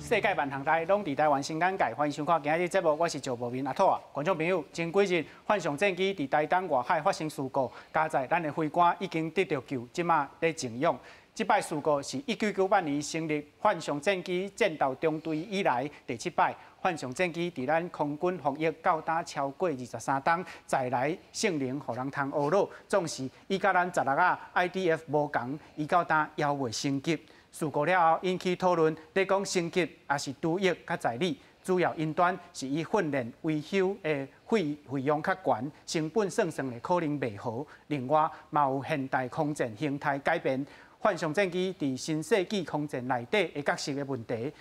世界万行台，拢伫台湾新眼界，欢迎收看今日节目，我是赵博明阿土啊。观众朋友，前几日幻象战机伫台东外海发生事故，加在咱的飞官已经得到救，即马在静养。这摆事故是1998年成立幻象战机战斗中队以来第7摆。幻象战机伫咱空军服役到达超过23冬，再来性能互人通学老，总是伊甲咱16个 IDF 无共，伊到达还未升级。事故了后引起讨论，咧讲升级也是拄役较在理。主要因端是伊训练维修的费用较悬，成本算的可能袂好。另外，嘛有现代空战形态改变，幻象战机伫新世纪空战内底的角色的问题，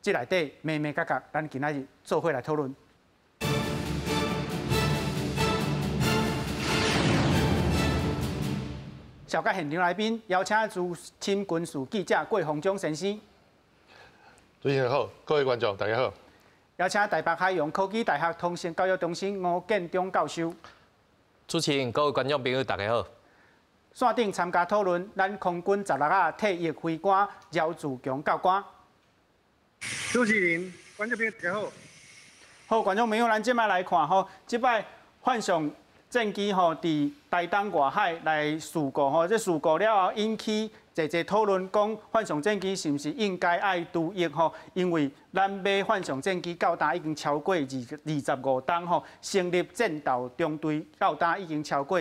这内底咩咩角角，咱今仔日做伙来讨论。小介现场来宾，邀请资深军事记者郭鸿忠先生。主持人好，各位观众大家好。邀请台北海洋科技大学通信教育中心吴建中教授。主持人、各位观众朋友大家好。线顶参加讨论，咱空军16个退役飞官姚志强教官。主持人、观众朋友大家好。好，观众朋友，咱即摆来看吼，即摆幻象战机吼伫台东外海来事故吼，这事故了后引起侪讨论，讲幻象战机是毋是应该爱拄役吼？因为咱买幻象战机到达已经超过25冬吼，成立战斗中队到达已经超过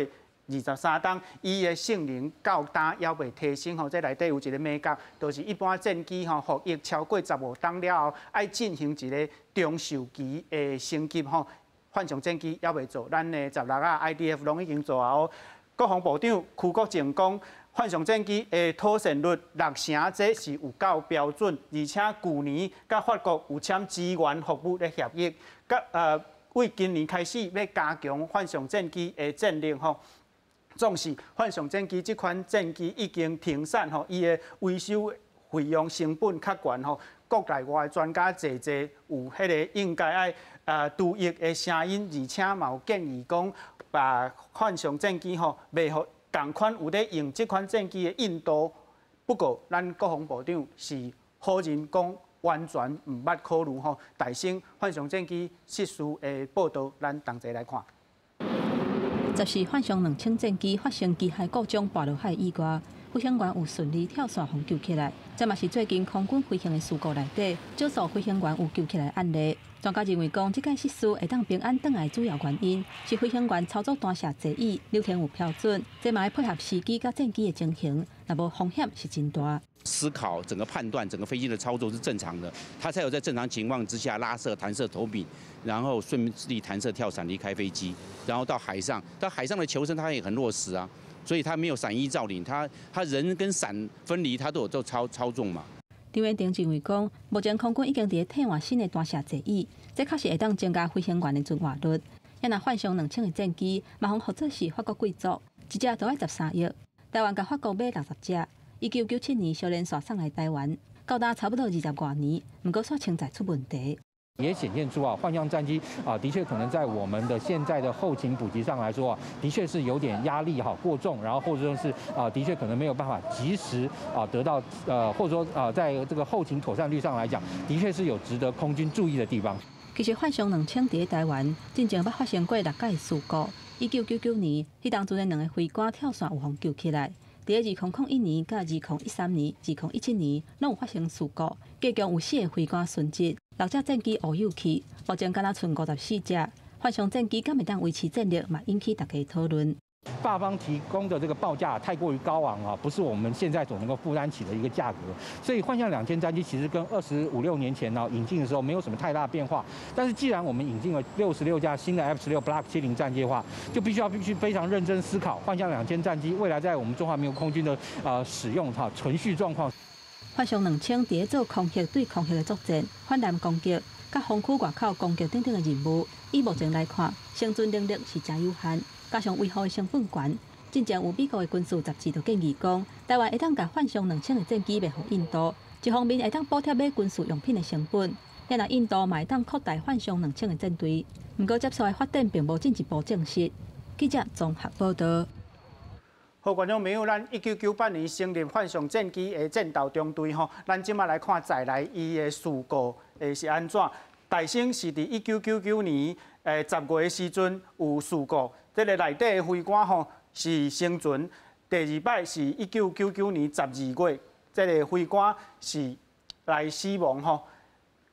23冬，伊的性能到达还未提升吼。这内底有一个美角，就是一般战机吼服役超过15冬了后，爱进行一个中寿期的升级吼。幻象战机还未做，咱的16个 IDF 拢已经做啊！哦，国防部长邱国正讲，幻象战机的妥善率6成，这是有够标准，而且去年甲法国有签支援服务的协议，为今年开始要加强幻象战机的战力吼。总是幻象战机这款战机已经停产吼，伊的维修费用成本较悬吼。国内外专家侪有迄个应该爱拄役的声音，而且嘛有建议讲，把幻象战机吼，袂互同款有咧用这款战机的印度。不过，咱国防部长是好人讲，完全毋捌考虑吼，大兴幻象战机失事的报道，咱同齐来看。就是幻象2000战机发生机械故障跋落海以外，飞行员有顺利跳伞互救起来。这嘛是最近空军飞行的事故内底，少数飞行员有救起来案例。专家认为讲，这个失事会当平安转来主要原因是飞行员操作单下座椅流程有标准，这嘛要配合司机甲战机的情形，若无风险是真大。思考整个判断，整个飞机的操作是正常的，他才有在正常情况之下拉射、弹射头柄，然后顺利弹射跳伞离开飞机，然后到海上的求生他也很落实啊，所以他没有伞衣罩领，他人跟伞分离，他都有做操纵嘛。张元定认为讲，目前空军已经伫替换新的单下座椅，这确实会当增加飞行员的存活率。也若幻象2000的战机，嘛互合作是法国贵族，一只都要13亿，台湾甲法国买60只。1997年小连续送来台湾，到达差不多20多年，不过煞存在出问题。也显现出幻象战机的确可能在我们的现在的后勤补给上来说的确是有点压力过重，然后或者说是的确可能没有办法及时得到或者说在这个后勤妥善率上来讲，的确是有值得空军注意的地方。其实幻象2000伫台湾真正捌发生过6件事故。1999年，迄当阵的2个飞官跳伞有互救起来。伫2001年、甲2013年、2017年，拢有发生事故，计共有4个飞官殉职，6只战机乌有去，目前敢若剩54只。幻象战机敢会当维持战力，嘛引起大家讨论。霸方提供的这个报价太过于高昂不是我们现在所能够负担起的一个价格。所以幻象2000战机其实跟25、6年前引进的时候没有什么太大的变化。但是既然我们引进了66架新的 F-16 Block 70战机的话，就必须非常认真思考幻象2000战机未来在我们中华民国空军的使用存续状况。幻象2000伫咧做空袭对空袭的作战、反舰攻击、甲防区外口攻击等等的任务，以目前来看，生存能力是真有限。加上维护的成本悬，真正有美国的军事杂志就建议讲，台湾会当甲幻象2000的战机卖互印度，一方面会当补贴买军事用品的成本，也若印度嘛会当扩大幻象2000的战队。不过接下来发展并无进一步证实。记者综合报道。好，观众朋友，咱1998年成立幻象战机的战斗中队吼，咱即马来看再来伊的事故是安怎？大兴是伫1999年10月的时阵有事故，这个内底的飞官吼是生存。第二摆是1999年12月，这个飞官是来死亡吼。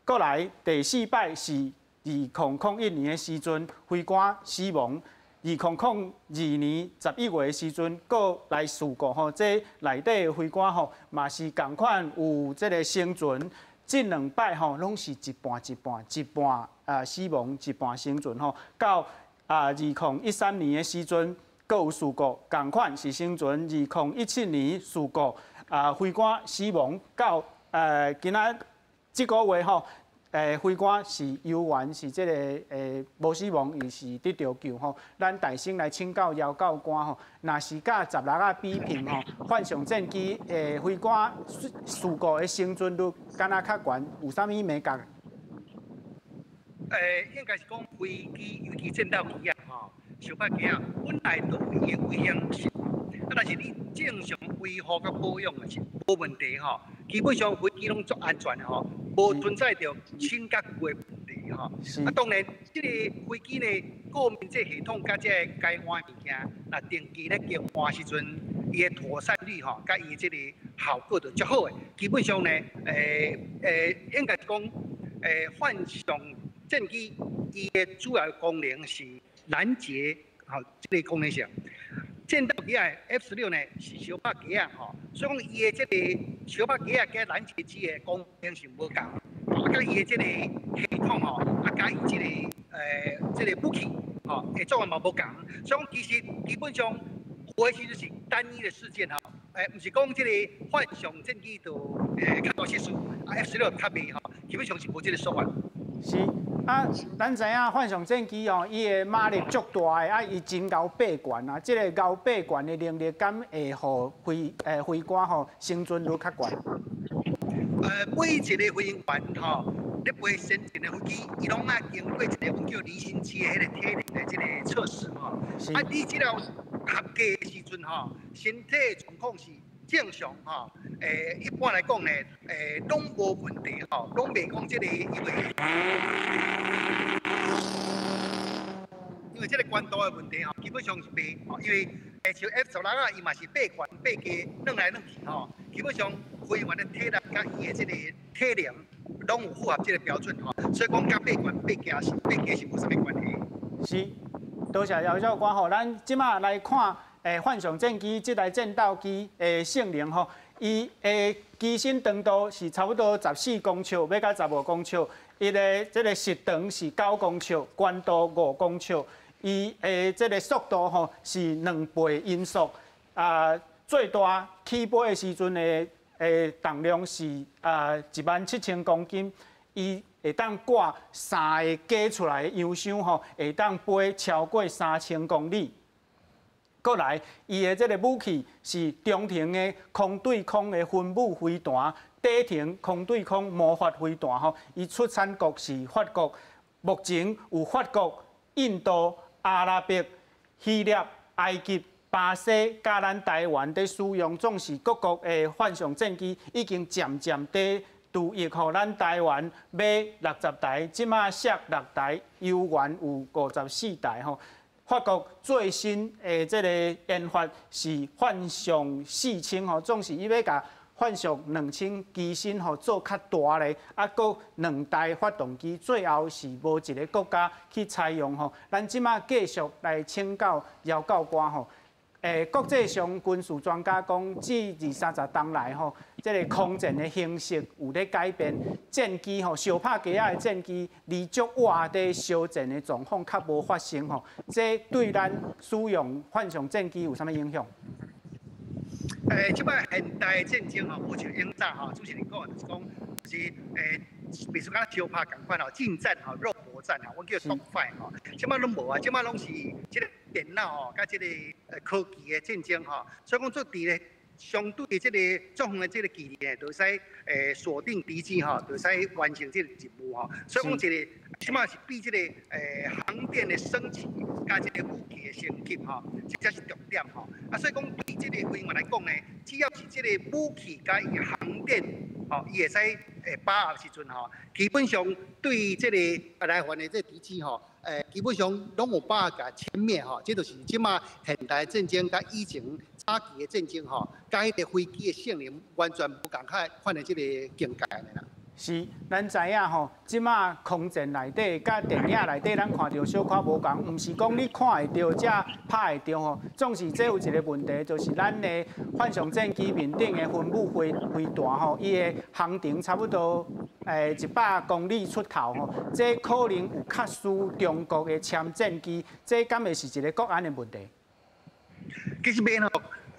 过来第四摆是2001年的时阵，飞官死亡。2002年11月的时阵，过来事故吼，这内底的飞官吼嘛是共款有这个生存。这两摆吼，拢是一半死亡，一半生存吼。到2013年的时阵，阁有事故，共款是生存。2017年事故，飞官死亡。到今仔这个月吼，飞官是有缘，是这个无死亡，伊是得到救吼。咱大声来请教姚教官吼，若是甲16啊比拼吼，幻象战机飞官事故的生存率敢若较悬，有啥物美感？应该是讲飞机，尤其战斗机啊，吼，小巴机啊，本来就有伊的危险性。但是你正常维护甲保养的是无问题吼，基本上飞机拢足安全的吼，无存在着轻甲贵的问题吼。当然，这个飞机呢，顾面这系统甲这该换物件，那定期咧更换时阵，伊的妥善率吼，甲伊这个效果就足好的。基本上呢，应该是讲，幻象战机伊的主要功能是拦截，吼，这个功能性。战斗机啊 F16呢是小巴机啊，吼，所以讲伊的这个小巴机啊，加拦截机的功能性无共，甲伊的这个系统吼，甲伊这个武器吼，会作用嘛无共，所以讲其实基本上有的时就是单一的事件吼，毋是讲这个幻象战机就较多失事，F16较袂吼，基本上是无这个说法。是啊，咱知影幻象战机哦，伊的马力足大的，伊真高八悬啊，这个高八悬的能力敢会互飞官吼生存率较悬？每一个飞行员吼，咧飞先进的飞机，伊拢爱经过一个阮叫离心机的迄个体能的这个测试吼。你只要合格的时阵吼，身体状况是正常吼，一般来讲呢，拢无问题吼，拢袂讲这个因为这个关度的问题吼，基本上是袂吼，因为像 F16啊，伊嘛是八悬八低弄来弄去吼，基本上飞员的体力甲伊的这个体能拢有符合这个标准吼，所以讲甲八悬八低是无啥物关系。是，多谢姚教官吼，咱即马来看。幻象战机这台战斗机的性能吼，伊的机身长度是差不多14公尺，要到15公尺。伊的这个实长是9公尺，宽度5公尺。伊的这个速度吼是2倍音速。最大起飞的时阵的重量是17000公斤。伊会当挂3个加出来的油箱吼，会当飞超过3000公里。过来，伊的这个武器是中程的空对空的分母飞弹，低程空对空魔法飞弹吼。伊出产国是法国，目前有法国、印度、阿拉伯、希腊、埃及、巴西加咱台湾在使用，总是各国的幻象战机已经渐渐在除役，互咱台湾买60台，即马卸6台，油源有54台吼。法国最新的这个研发是幻象4000吼，总是伊要甲幻象2000机身吼做较大咧，搁2台发动机，最后是无一个国家去采用吼。咱即马继续来请教姚教官吼。国际上军事专家讲，这20-30年来吼，这个空战的形式有咧改变，战机吼小拍机的战机离足外地烧战的状况较无发生吼，这对咱使用幻象战机有啥物影响？即摆现代战争吼，无像英早吼，主持人讲就是讲是比如讲小拍共款吼，近战吼、肉搏战吼，阮叫 dogfight 吼，即摆拢无啊，即摆拢是即个电脑吼，甲即个科技的战争吼，所以讲做伫咧相对的即个纵横的即个距离呢，就使锁定敌机吼，就使完成即个任务吼。所以讲即个即摆是比即个航电的升级加这个武器的升级吼，这才是重点吼。啊，所以讲对这个飞行员来讲呢，只要是这个武器加伊航电，吼，伊会使把握的时阵吼，基本上对这个来源的这敌机吼，基本上拢有把握甲歼灭吼，这就是即马现代战争甲以前早期的战争吼，甲迄个飞机的性能完全不共款的这个境界啦。是，咱知影吼，即马空战内底、甲电影内底，咱看到小可无共，毋是讲你看会到、才拍会到吼。总是这有一个问题，就是咱的幻象战机面顶的分母飞弹吼，伊的航程差不多100公里出头吼，这可能有较输中国的参战机，这敢会是一个国安的问题？其实免吼，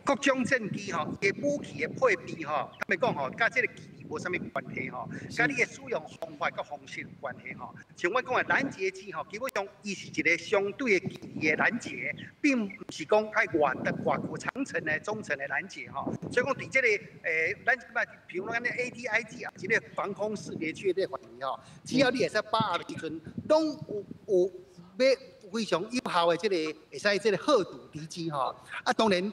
各种战机吼，伊武器的配备吼，他们讲吼，甲这个机器无啥物关系吼，甲你的使用方法甲方式有关系吼。像我讲的拦截机吼，基本上伊是一个相对的距离的拦截，并不是讲爱外国长程的、中程的拦截吼。所以讲伫这个咱比如咱的 ATIG 啊，一个防空识别区的范围吼，只要你会使把握的时阵，拢有要非常有效的这个会使这个吓阻敌机吼。啊，当然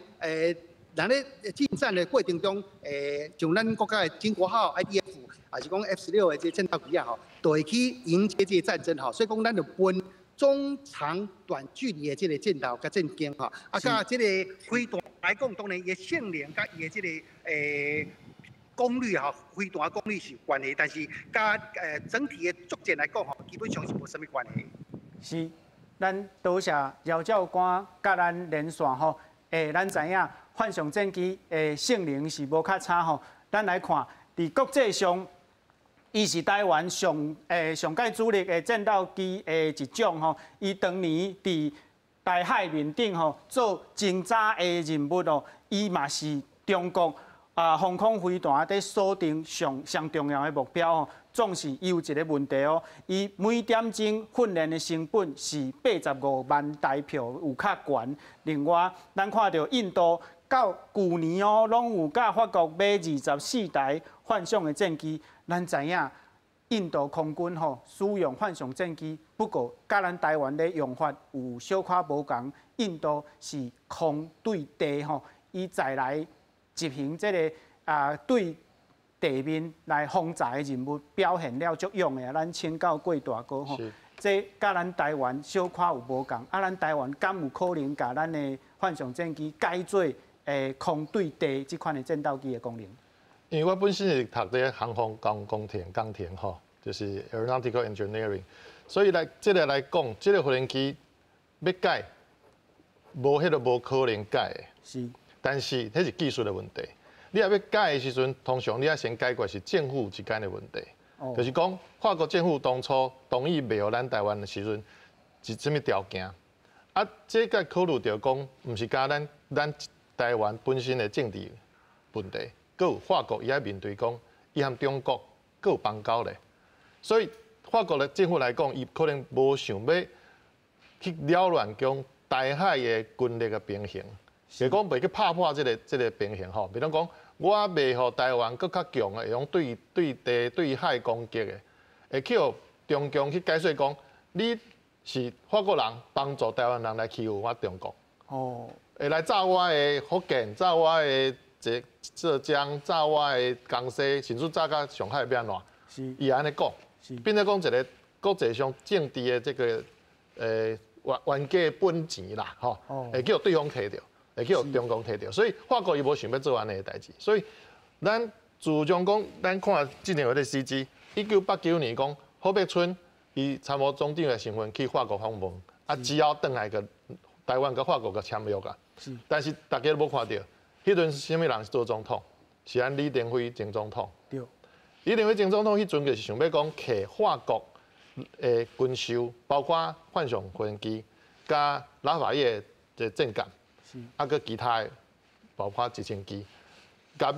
咱咧进战的过程中，像咱国家的金国号 IDF， 还是讲 F-16的这战斗机啊吼，都会去迎接这个战争吼。所以讲，咱就分中长短距离的这个战斗甲战机吼，啊，甲这个飞弹来讲，当然伊的性能甲伊的这个功率吼，飞弹功率是有关系，但是甲整体的作战来讲吼，基本上是无啥物关系。是，咱多谢姚教官甲咱连线吼，咱知影。幻象战机的性能是无较差吼，咱来看，伫国际上，伊是台湾上界主力的战斗机的一种吼。伊当年伫台海面顶吼做侦查的任务哦，伊嘛是中国防空飞弹伫锁定上重要的目标吼。总是伊有一个问题哦，伊每点钟训练的成本是85万台票，有较悬。另外，咱看到印度。到去年哦，拢有甲法国买24台幻象的战机。咱知影，印度空军吼使用幻象战机，不过甲咱台湾的用法有小可无共。印度是空对地吼，伊再来执行这个对地面来轰炸的任务，表现了足勇的。咱请教过大哥吼，这甲咱台湾小可有无共？咱台湾敢有可能甲咱的幻象战机改做？空对地这款的战斗机的功能，因为我本身是读这航空工田吼，就是 aeronautical engineering， 所以这个来讲，这个飞行机要改，迄个无可能改的。是，但是迄是技术的问题。你若要改的时阵，通常你要先解决是政府之间的问题，就是讲法国政府当初同意卖予咱台湾的时阵是什么条件？啊，这个考虑到讲，毋是甲咱台湾本身的政治问题，佮有法国伊爱面对讲，伊和中国佮有邦交咧，所以法国的政府来讲，伊可能无想要去扰乱讲台海的军力的平衡，就是讲袂去拍破这个平衡吼。比如讲，我袂互台湾佮较强的，用对地对海攻击的，会去互中共去解释讲，你是法国人帮助台湾人来欺负我中国。哦。会来炸我的福建，炸我的浙江，炸我的江西，甚至炸到上海变怎？是，伊安尼讲，变成讲一个国际上政治的这个冤家本钱啦，吼，会叫对方摕到，会叫中共摕到，所以法国伊无想要做安尼的代志，所以咱自从讲咱看之前有个 CG，1989年讲郝柏村伊参谋总长的身份去法国访问，啊之后转来个台湾甲法国个签约啊。但是大家都无看到，迄阵是啥物人做总统？是咱李登辉前总统。对。李登辉前总统迄阵就是想要讲，摕法国的军售，包括幻象飞行机、甲拉法叶的战舰，啊个其他的，包括直升机，甲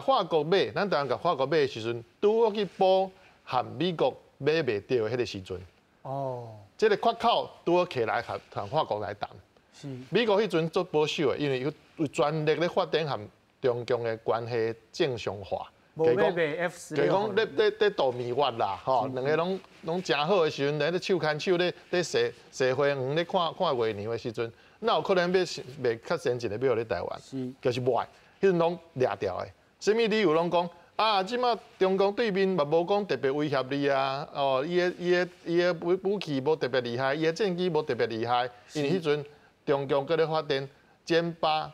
法国买，咱台湾甲法国买的时阵，拄好去补和美国买袂到的迄个时阵。哦。这个缺口拄好起来和法国来谈。美国迄阵做保守的，因为有全力咧发展和中共的关系正常化，无要卖 F16。就是讲咧度蜜月啦，吼，两个拢真好的时阵，咧手牵手咧踅花园咧看月娘的时阵，哪有可能要卖较先进的庙咧台湾？就是卖，迄阵拢掠掉的。什么理由拢讲？啊，即马中共对面嘛无讲特别威胁你啊，哦，伊的武器无特别厉害，伊的战机无特别厉害，因为迄阵中共搁咧发展歼8，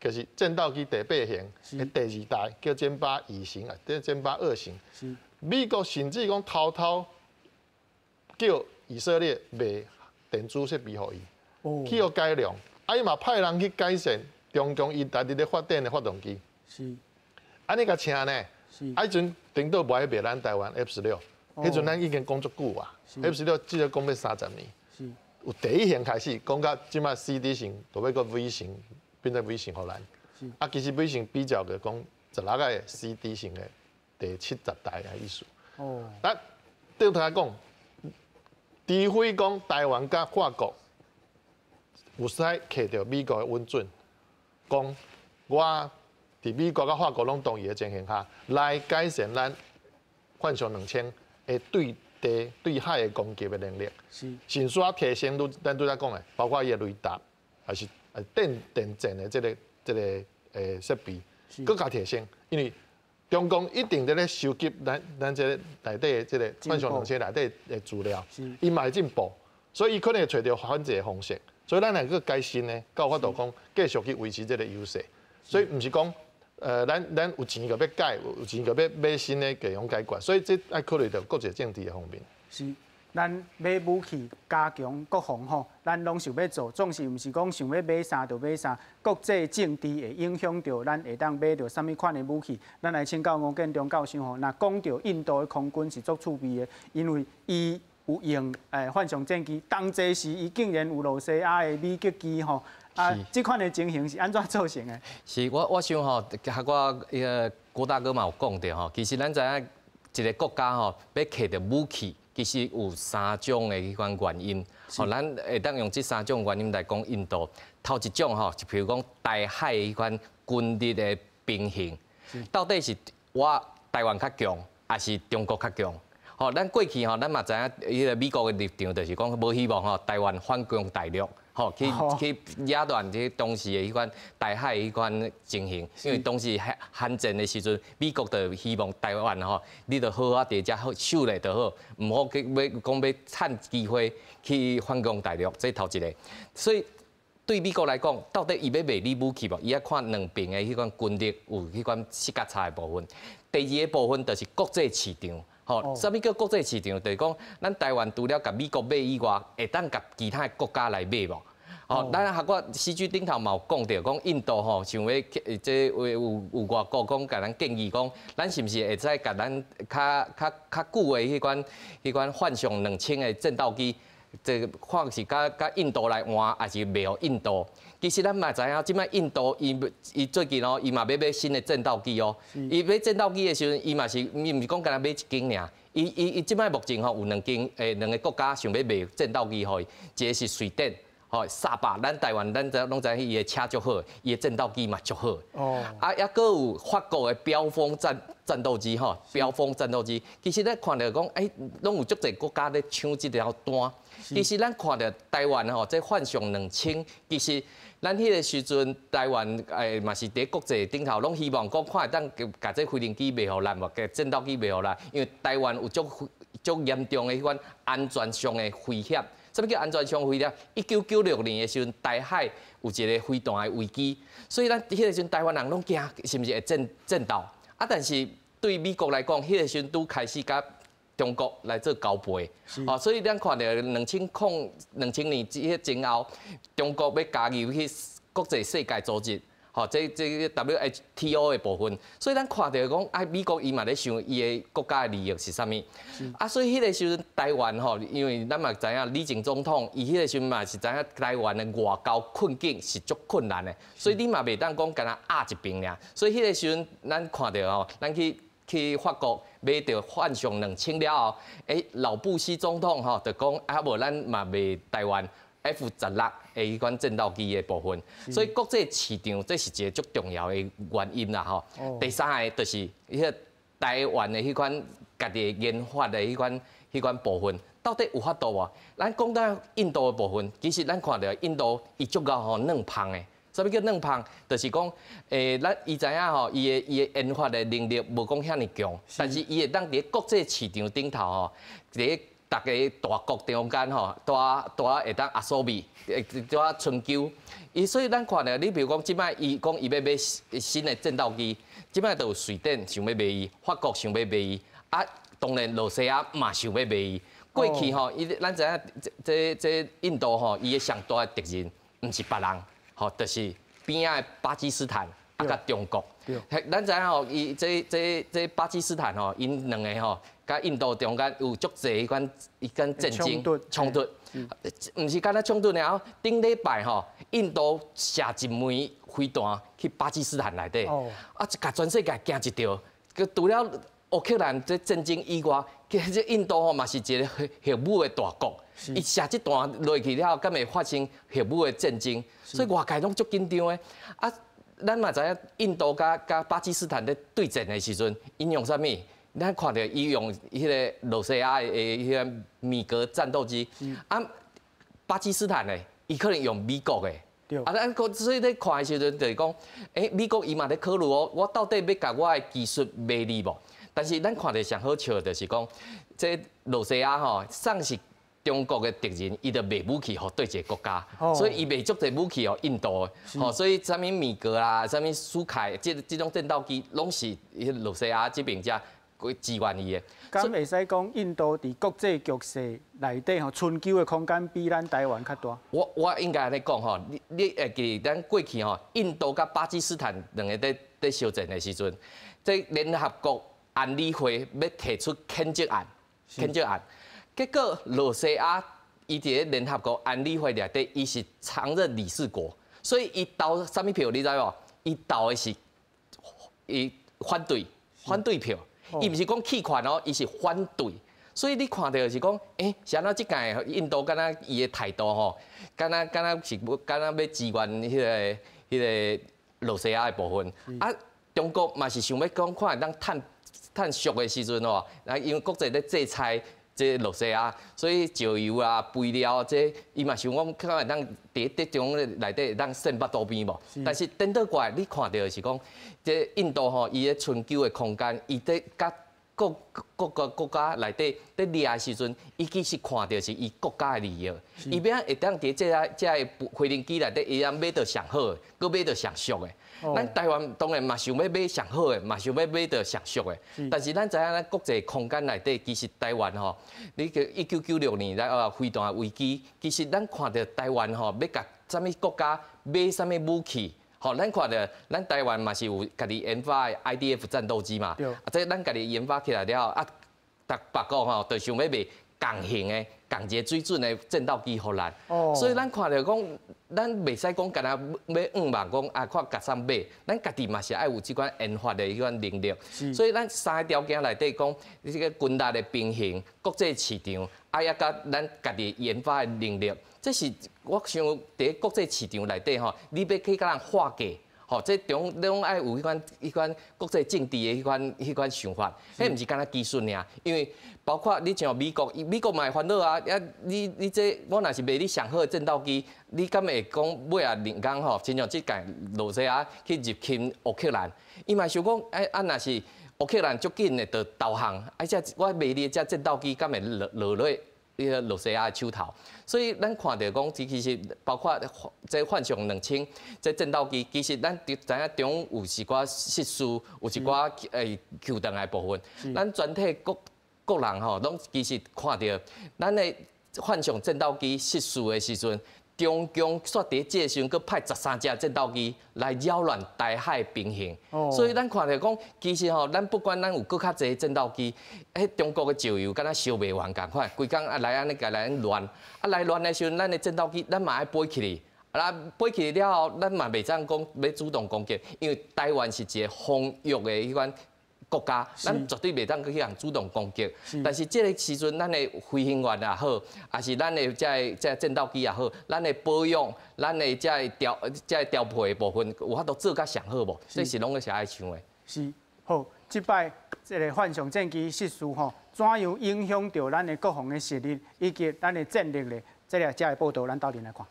就是战斗机第8型的第2代，叫歼82型啊，即歼82型。美国甚至讲偷叫以色列卖电子设备互伊，去互改良，啊伊嘛派人去改善中共伊家己咧发展的发动机。安尼甲请呢？迄阵顶多卖咱台湾 F16，迄阵咱已经讲足久啊。F16 至少讲要30年，有第1型开始，讲到即马 CD 型，都要个 V 型，变成 V 型互咱。啊，其实 V 型比较个讲16个 CD 型的第70代的意思。啊，对头来讲，除非讲台湾甲法国有使摕到美国的稳准，讲我。伫美国甲法国拢同意的情形下，来改善咱幻象2000的对地对海的攻击的能力，甚至提升咱拄才讲的，包括伊的雷达，还是电战的这个设备，更加提升。因为中共一定在咧收集咱这个内底的这个幻象2000内底的资料，伊嘛会进步，所以伊可能会找到反制的方式。所以咱来个改新呢，有法度讲继续去维持这个优势。所以唔是讲。咱有钱就要改，有钱就要买新的各种解决，所以这爱考虑到国际政治的方面。是，咱买武器加强国防吼，咱拢想要做，总是毋是讲想要买啥就买啥。国际政治会影响到咱会当买到啥物款的武器。咱来请教吴建中教授吼，那讲到印度的空军是足趣味的，因为伊有用幻象战机，当这时伊竟然有罗西亚的美击机吼。啊，这款的情形是安怎造成的？是我想吼，甲我郭大哥嘛有讲到吼，其实咱知影一个国家吼要摕到武器，其实有3种的迄款原因。吼，咱会当用这3种原因来讲印度。头一种吼，就譬如讲台海的迄款军力的平衡，到底是我台湾较强，还是中国较强？吼，咱过去吼，咱嘛知影迄个美国的立场就是讲无希望吼台湾反攻大陆。吼，去压断这当时的迄款台海迄款情形，因为当时韩战的时阵，美国就希望台湾吼，你着好伫遮好守咧就好，唔好去要趁机会去反攻大陆，这头一个。所以对美国来讲，到底伊要卖你武器无？伊要看两边的迄款军力有迄款实价差的部分。第二个部分就是国际市场。吼，啥物叫国际市场？就是讲，咱台湾除了甲美国买以外，会当甲其他国家来买无？吼，咱学我CG顶头嘛有讲到，讲印度吼想要这有外国讲甲咱建议讲，咱是毋是会使甲咱较久的迄款幻象2000的战斗机，这看是甲印度来换，还是卖互印度？其实咱嘛知影，即摆印度伊最近哦，伊嘛要买新的战斗机哦。伊买战斗机的时阵，伊嘛是伊毋是讲干那买一间尔，伊即摆目前吼有两个国家想要卖战斗机互伊，一个是瑞典。吼，沙巴，咱台湾咱拢知伊的车足好，伊的战斗机嘛足好。哦。啊，抑阁有法国的标风战斗机吼，标风战斗机，其实咱看到讲，拢有足侪国家咧抢即条单。其实咱看到台湾吼，这幻象2000，其实咱迄个时阵台湾嘛是伫国际顶头，拢希望讲看会当甲这飞行机卖互咱，或甲战斗机卖互咱，因为台湾有足严重的迄款安全上的威胁。什么叫安全上威胁？1996年的时阵，台海有一个飞弹的危机，所以咱迄个时阵台湾人拢惊，是毋是会战斗？啊，但是对美国来讲，迄个时阵拄开始甲中国来做交配，哦，所以咱看到2000年前后，中国要加入去国际世界组织。吼，这 WTO 的部分，所以咱看到讲，美国伊嘛咧想伊的国家的利益是啥物？啊，所以迄个时阵台湾吼，因为咱嘛知影李前总统，伊迄个时阵嘛是知影台湾的外交困境是足困难的，所以你嘛袂当讲干那压一边尔。所以迄个时阵咱看到吼，咱去法国买到幻象2000了后，老布希总统吼就讲啊无咱嘛卖台湾。F16的迄款战斗机的部分，所以国际市场这是一个足重要的原因啦吼。第三个就是迄个台湾的迄款家己研发的迄款部分，到底有法度无？咱讲到印度的部分，其实咱看到印度伊足够吼软胖的。啥物叫软胖？就是讲，咱伊知影吼，伊的研发的能力无讲遐尼强，但是伊会当伫国际市场顶头吼，伫大家大国中间吼，大会当压缩比，大春秋。伊所以咱看到，你比如讲，即摆伊讲伊要买新的战斗机，即摆就有瑞典想要买伊，法国想要买伊，啊，当然罗西亚嘛想要买伊。过去吼，咱知影这印度吼，伊的上大的敌人毋是别人。吼，就是边仔的巴基斯坦啊，甲中国。咱知影吼，伊这巴基斯坦吼，因两个吼，甲印度中间有足侪迄款战争冲突，毋是干那冲突了。顶礼拜吼，印度射一枚飞弹去巴基斯坦内底，啊，甲全世界惊一跳。除了乌克兰这战争以外，其实印度吼嘛是一个核武的大国。伊射这弹落去了后，敢会发生核武的战争，所以外界拢足紧张的。啊，咱嘛知影印度甲巴基斯坦咧对战的时阵，因用啥物？咱看到伊用迄个罗西亚的迄个米格战斗机，啊，巴基斯坦的伊可能用美国的。啊，咱所以咧看的时阵就是讲，美国伊嘛咧考虑哦，我到底要甲我的技术卖你无？但是咱看到上好笑的就是讲，这罗西亚吼，上是。中国的敌人，伊就卖武器互对一个国家，所以伊卖足侪武器互印度的，所以啥物米格啦，啥物苏凯，这种战斗机，拢是罗西亚这边遮支援伊的。敢会使讲印度伫国际局势内底吼，春秋的空间比咱台湾较大？我应该安尼讲吼，你会记咱过去吼，印度甲巴基斯坦两个在相战的时阵，这联合国安理会要提出谴责案，结果罗西亚伊伫联合国安理会内底，伊是常任理事国，所以伊投啥物票你知无？伊投的是伊反对票，伊毋是讲弃权哦，伊是反对。所以你看到是讲，是安怎即届印度敢若伊的态度吼，敢若要支援迄个罗西亚的部分。啊，中国嘛是想要讲看当趁俗的时阵哦，因为国际咧制裁。这罗西亚，所以石油啊、肥料这，伊嘛想讲，看会当伫中内底当善巴多边无。但是等倒过来，你看到是讲，这印度吼，伊咧春秋的空间，伊伫甲各个国家内底伫掠的时阵，伊其实看到是伊国家的利益，伊要会当伫这飞行机内底，伊买到上好的，搁买到上俗的。咱台湾当然嘛想要买上好的，嘛想要买到上俗的。但是咱知影咱国际空间内底，其实台湾吼，你个1996年飞弹危机，其实咱看到台湾吼要甲啥物国家买啥物武器，吼，咱看到咱台湾嘛是有家己研发的 IDF 战斗机嘛，这咱家己研发起来了后，啊，别国吼就想要卖共型的、共一个水准的战斗机互咱，所以咱看到讲。咱袂使讲，干那要5万讲啊，看甲啥买，咱家己嘛是爱有即款研发的迄款能力。所以咱三个条件内底讲，这个军力的平衡、国际市场，啊，也甲咱家己研发的能力，这是我想伫国际市场内底吼，你要去甲人划价。吼，这拢爱有迄款国际政治的迄款想法，迄毋是干那技术尔，因为包括你像美国嘛会烦恼啊，你这我若是卖你上好的战斗机，你敢会讲尾啊人工吼，亲像即届罗西亚去入侵乌克兰，伊嘛想讲，若是乌克兰足紧的就投降，这我卖你这战斗机敢会落落迄个罗西亚的手头，所以咱看到讲，其实包括这幻象2000这战斗机，其实咱知影中有一寡失事，有一寡扣动的部分。咱全体国人吼，拢其实看到咱的幻象战斗机失事的时阵。中共煞伫这个时阵，佮派13架战斗机来扰乱台海平衡，所以咱看到讲，其实吼，咱不管咱有搁较侪战斗机，中国的石油敢若烧袂完共款，规工来安尼甲来乱，来乱的时阵，咱的战斗机咱嘛爱飞起哩，飞起了后，咱嘛袂当讲要主动攻击，因为台湾是一个防御的迄款。国家，咱绝对袂当去人主动攻击。但是这个时阵，咱的飞行员也好，还是咱的这战斗机也好，咱的保养，咱的这调配的部分，有法度做甲上好无？这是拢是爱想的。是，好，即摆这个幻象战机失事吼，怎样影响到咱的国防的实力以及咱的战力咧？这个的报道，咱斗阵来看。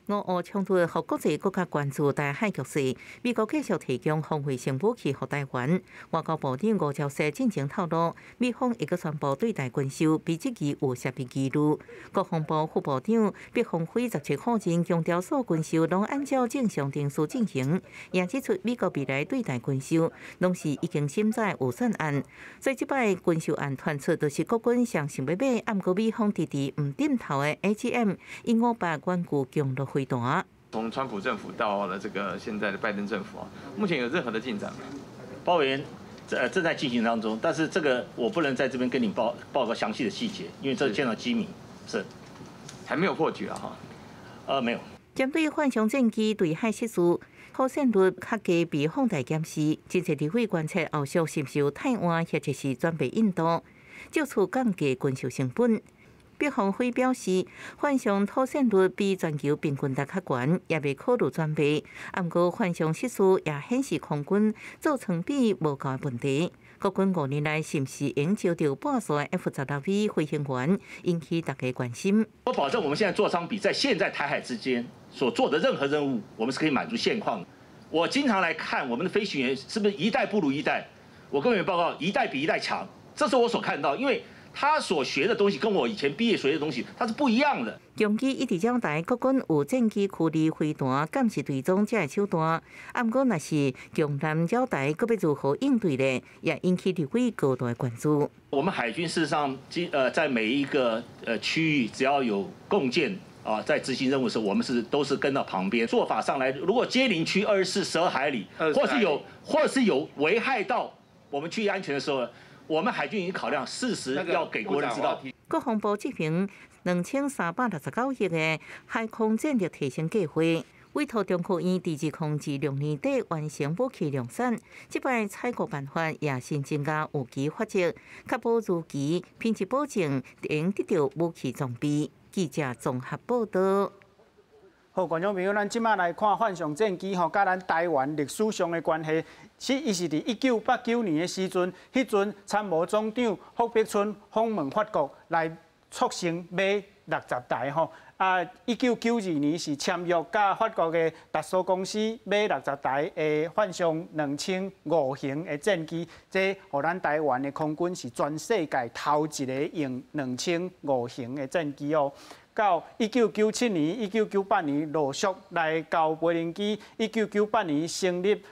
俄乌冲突互国际更加关注台海局势，美国继续提供防卫性武器予台湾。外交部长吴钊燮进前透露，美方已经宣布对台军售，比这期有设备记录。国防部副部长毕鸿飞17号前强调，所军售拢按照正常程序进行，也指出美国未来对台军售拢是已经审在预算案。所以这摆军售案传出，就是国军想要买，暗过美方迟迟唔点头的 AGM-158弯固强力飞弹。从川普政府到了这个现在的拜登政府啊，目前有任何的进展吗？包委员正在进行当中，但是这个我不能在这边跟你报个详细的细节，因为这是见到机密，是还没有破局啊哈。没有。针对幻象战机对海失事，可信率较低被放大检视，真侪立委观测后续是不是有太晚或者是准备引导，就此降低军售成本。毕鸿飞表示，幻象透信率比全球平均值较悬，也未考虑准备。不过，幻象失事也显示空军造成比无够的问题。国军5年来是不是应招到半数的 F-16V 飞行员，引起大家关心。我保证，我们现在座舱比在现在台海之间所做的任何任务，我们是可以满足现况的。我经常来看我们的飞行员是不是一代不如一代，我跟委员报告，一代比一代强，这是我所看到，因为他所学的东西跟我以前毕业学的东西，它是不一样的。中基一直交代国军有战机驱离飞弹，监视队长才会手段。不过，若是强南交代，阁要如何应对呢？也引起立委高度的关注。我们海军事实上，在每一个区域，只要有共建啊，在执行任务的时候，我们都是跟到旁边。做法上来，如果接邻区12海里，或是有危害到我们区域安全的时候，我们海军已经考量事实要给国人知道。国防部执行2369亿的海空战力提升计划，委托中科院伫2026年底完成武器量产。这摆采购办法也新增加有机法则，确保如期品质保证，应得到武器装备。记者综合报道。好，观众朋友，咱即马来看幻象战机吼，甲咱台湾历史上的关系。伊是伫1989年的时阵，迄阵参谋总长霍必春访问法国来促成买60台吼。1992年是签约甲法国的达索公司买60台的幻象2005型的战机，这互咱台湾的空军是全世界头一个用2005型的战机哦。到1997年、1998年陆续来到无人机，1998年成立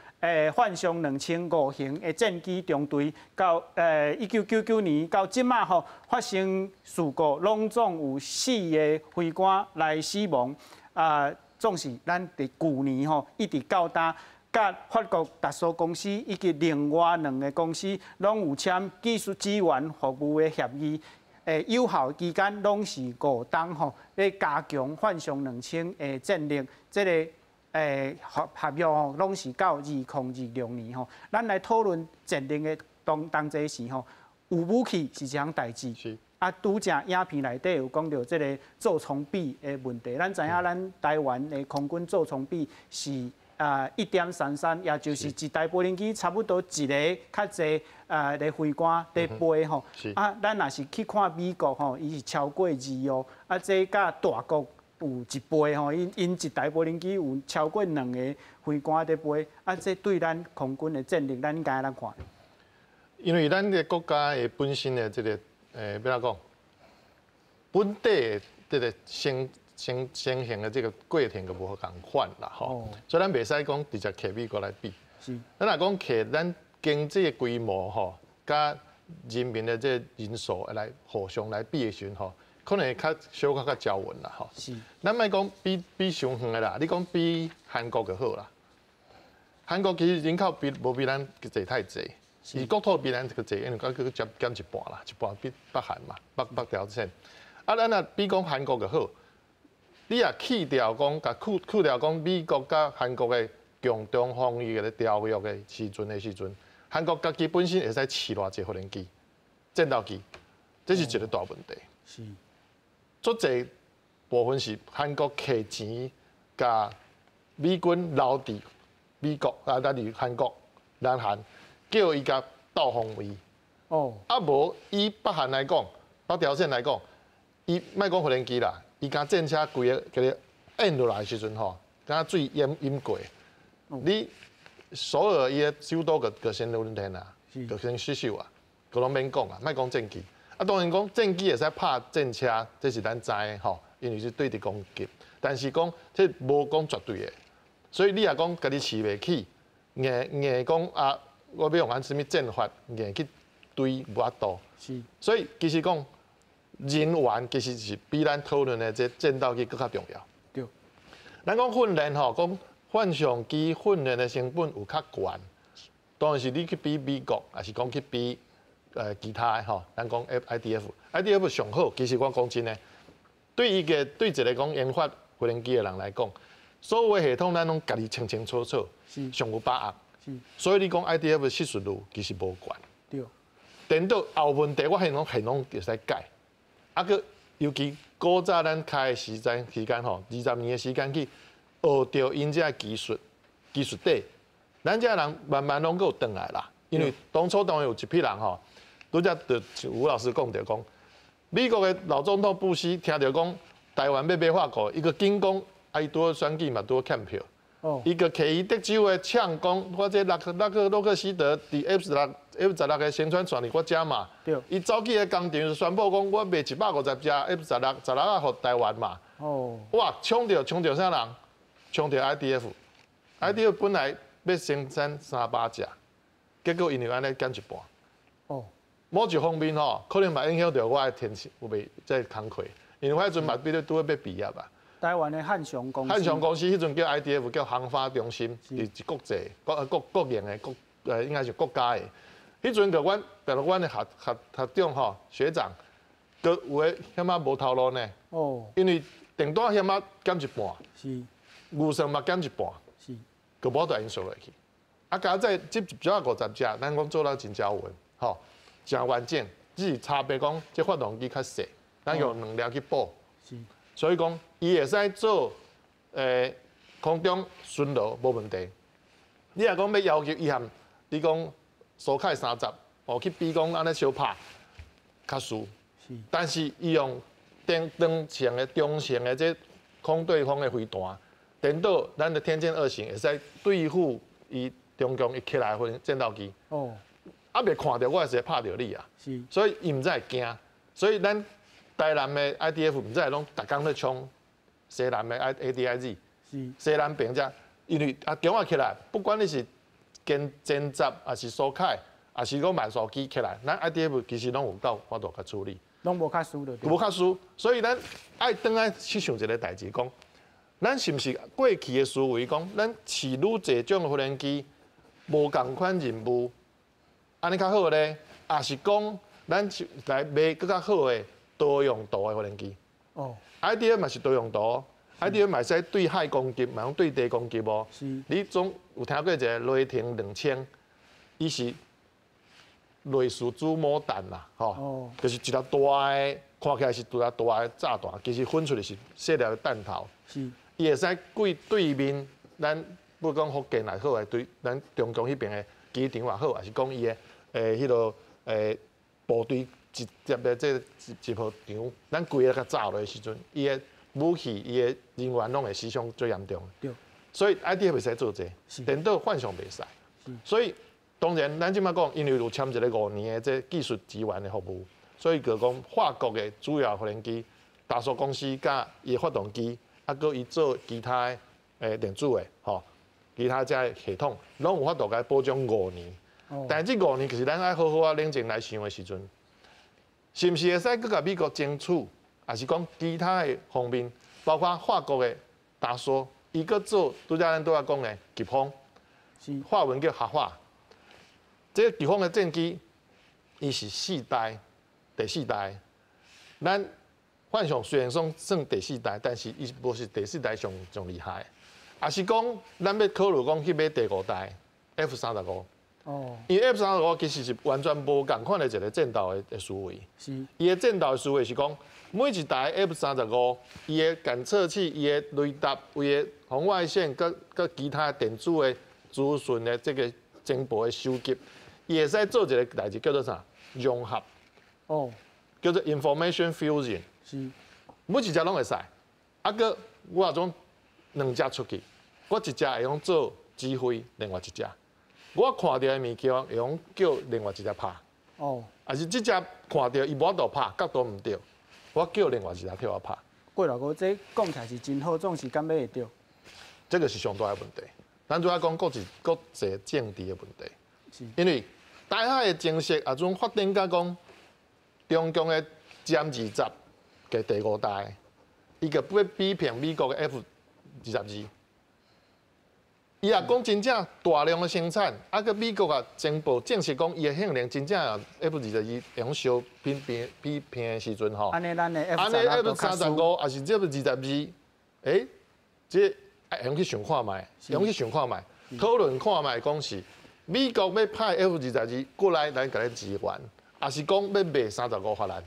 幻象2005型的战机中队，到1999年到即马吼发生事故，拢总有4个飞官来死亡。总是咱伫旧年吼一直到达，甲法国达索公司以及另外2个公司拢有签技术支援服务的协议。有效期间拢是5冬吼，咧加强幻象2000的战力。这个合约吼，拢是到2026年吼。咱来讨论战力的当这时吼，有武器是一项代志。是。拄正影片内底有讲到这个座舱比的问题。咱知影咱台湾的空军座舱比是1.33，也就是一台无人机差不多一个较济的飞官在飞吼。咱若是去看美国吼，伊是超过2哦。这甲大国有一倍吼，因一台无人机有超过2个飞官在飞。这对咱空军的战力，咱应该怎看？因为咱的国家的本身的这个要怎讲，本地的这个先行的这个过程就无共款啦吼，所以咱袂使讲直接摕美国来比。是。咱若讲摕咱经济的规模吼，甲人民的这人数来互相来比的时阵吼，可能会小可较交稳啦吼。是。咱莫讲比上远的啦，你讲比韩国就好啦。韩国其实人口无比咱济太济。伊国土比咱这个济，因为讲减一半啦，一半比北韩嘛，北朝鲜。咱若比讲韩国就好，你也去掉讲，去掉讲美国甲韩国的共同防御的条约的时阵，韩国家己本身会使饲偌济无人机、战斗机，这是一个大问题。是，足济部分是韩国摕钱，甲美军留伫美国咱伫韩国、南韩。叫伊甲倒方位。哦，啊无以北韩来讲，北朝鲜来讲，伊莫讲无人机啦，伊甲战车规个给你按落来的时阵吼，敢水淹过。你首尔伊个首都个先轮天啊，就先失守啊，个拢免讲啊，莫讲战机。啊，当然讲战机会使拍战车，这是咱知的吼，因为是对敌攻击。但是讲这无讲绝对的，所以你也讲家己饲袂起，硬讲啊，我要用按什么战法硬去。对无法度，是，所以其实讲人员其实是比咱讨论的这战斗机更较重要。对，咱讲训练吼，讲幻象机训练的成本有较悬，当然是你去比美国，还是讲去比其他的吼，咱讲 IDF 上好。其实我讲真的，对一个讲研发无人机的人来讲，所有的系统咱拢家己清清楚楚，上有把握。是，所以你讲 IDF 的失速率其实无悬。对。等到后问题，我系拢会使改。啊个，尤其古早咱开的时间吼，20年的时间去学着因这技术底，咱这人慢慢拢有转来啦。因为当初当然有一批人吼，拄则就吴老师讲着讲，美国的老总统布希听着讲台湾要买法国，伊个紧讲，啊伊拄选举嘛拄欠票。伊个摕伊德州的呛讲，我这洛克希德伫 F16的宣传传里我遮嘛，伊走去个工厂宣布讲，我卖150只 F16啊，互台湾嘛。哦，哇，抢着啥人？抢着 IDF 本来要生产300只，结果因为安尼减一半。哦，某一方面吼，可能嘛影响到我的天气有袂即工课，因为迄阵嘛拄要毕业啊。台湾的汉翔公司，汉翔公司迄阵叫 IDF， 叫航发中心，是国际国营的应该是国家的。迄阵个阮的学长吼学长，都有诶险啊无头路呢。哦。因为订单险啊减一半，是。预算嘛减一半，是。个无大因素落去。啊，加在这150只，咱讲做到真交稳，吼，真完整。只是差别讲，这发动机较细，咱用2粒去补。是。所以讲，伊会使做空中巡逻无问题。你若讲要求伊含，你讲苏凯30，去比讲安尼小拍，较输。是。但是伊用中型的这空对空的飞弹，等到咱的天剑2型会使对付伊中共一起来的战斗机。哦。啊，未看到我是会拍到你啊。是。所以伊毋才会惊，所以咱。台南的 IDF 唔知拢逐工咧冲西南的 ADIZ， 西南兵只，因为强啊起来，不管你是歼10，还是苏凯，还是讲慢速机起来，咱 IDF 其实拢有够法度去处理，拢无较输的，无较输，所以咱爱倒来去想一个代志，讲咱是毋是过去的思维，讲咱饲愈侪种无人机，无共款任务，安尼较好咧，也是讲咱来买更较好的。多用途的无人机，哦 ，IDF 嘛是多用途 ，IDF 嘛使对海攻击，嘛用对地攻击无？是。你总有听过一个雷霆2000，伊是类似子母弹啦，吼，就是一粒大的，看起来是一粒大的炸弹，其实分出来是细粒的弹头。是。伊会使对对面，咱不讲福建也好，还对咱中共迄边的机场也好，还是讲伊的迄落部队。一接的这一炮场，咱规个甲炸落的时阵，伊的武器、伊的人员拢会死伤最严重。对。所以 IDF 会使做这，等到幻想袂使。所以当然，咱即摆讲，因为有签一个5年的这技术支援的服务，所以就讲法国的主要无人机、大数公司甲伊发动机，啊，搁伊做其他电子的，吼，其他这系统，拢有法度甲保障5年。但是这5年，其实咱爱好好啊冷静来想的时阵。是毋是会使佮甲美国争取，还是讲其他的方面，包括法国的大叔，伊佮做拄则咱拄仔讲的疾风，法文叫合法。这个疾风的战机，伊是第四代。咱幻想虽然算第4代，但是伊无是第4代上厉害。也是讲咱要考虑讲去买第5代 F35。哦，因为 F35其实是完全无共款的一个战斗的思维。是，伊的战斗的思维是讲，每一台 F35，伊的感测器、伊的雷达、伊的红外线、佮其他电子的资讯的这个情报的收集，也使做一个代志叫做啥？融合。哦。叫做 information fusion。是。每一只拢会使。啊个我种2只出去，我一只会用做指挥，另外一只。我看到的物件会用叫另外一只拍。哦。啊是这只看到伊无度拍，角度毋对，我叫另外一只替我拍。过来哥，这讲起来是真好，总是敢买会到。这个是上大的问题。咱主要讲国际政治的问题。是。因为台海的情势啊，种发展甲讲中共的歼20嘅第5代，伊个要比拼美国的 F-22。伊也讲真正大量的生产，啊个美国啊宣布正式讲伊的性能真正 F-22用小比拼的时阵吼，安尼咱的 F-35也是这22，这用去想看卖，用去想看卖，讨论看卖讲是美国要派 F-22过来咱甲你支援，也是讲要卖35发咱。